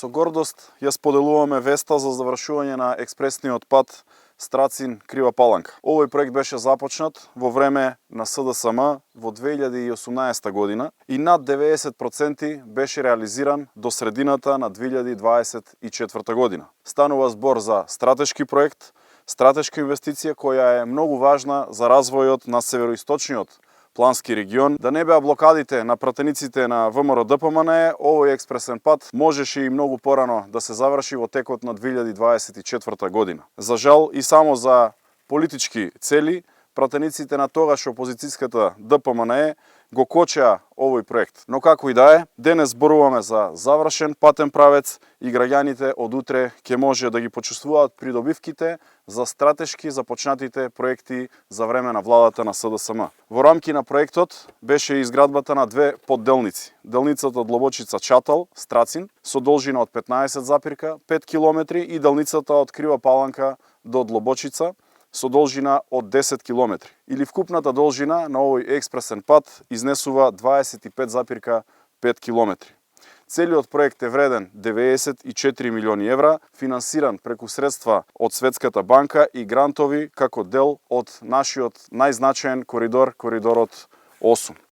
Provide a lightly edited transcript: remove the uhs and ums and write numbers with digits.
Со гордост ја споделуваме веста за завршување на експресниот пат Страцин-Крива Паланка. Овој проект беше започнат во време на СДСМ во 2018 година и над 90% беше реализиран до средината на 2024 година. Станува збор за стратешки проект, стратешка инвестиција која е многу важна за развојот на североисточниот плански регион. Да не беа блокадите на пратениците на ВМРО-ДПМНЕ, овој експресен пат можеше и многу порано да се заврши во текот на 2024 година. За жал и само за политички цели, пратениците на тогаш опозицијската ДПМНЕ го кочеа овој проект. Но како и да е, денес зборуваме за завршен патен правец и граѓаните од утре ќе може да ги почувствуваат придобивките за стратешки започнатите проекти за време на владата на СДСМ. Во рамки на проектот беше изградбата на две подделници. Делницата од Лобочица-Чатал, Страцин, со должина од 15,5 км и делницата од Крива Паланка до Длобочица, со должина од 10 км. Или вкупната должина на овој експресен пат изнесува 25,5 км. Целиот проект е вреден 94 милиони евра, финансиран преку средства од Светската банка и грантови како дел од нашиот најзначаен коридор, коридорот 8.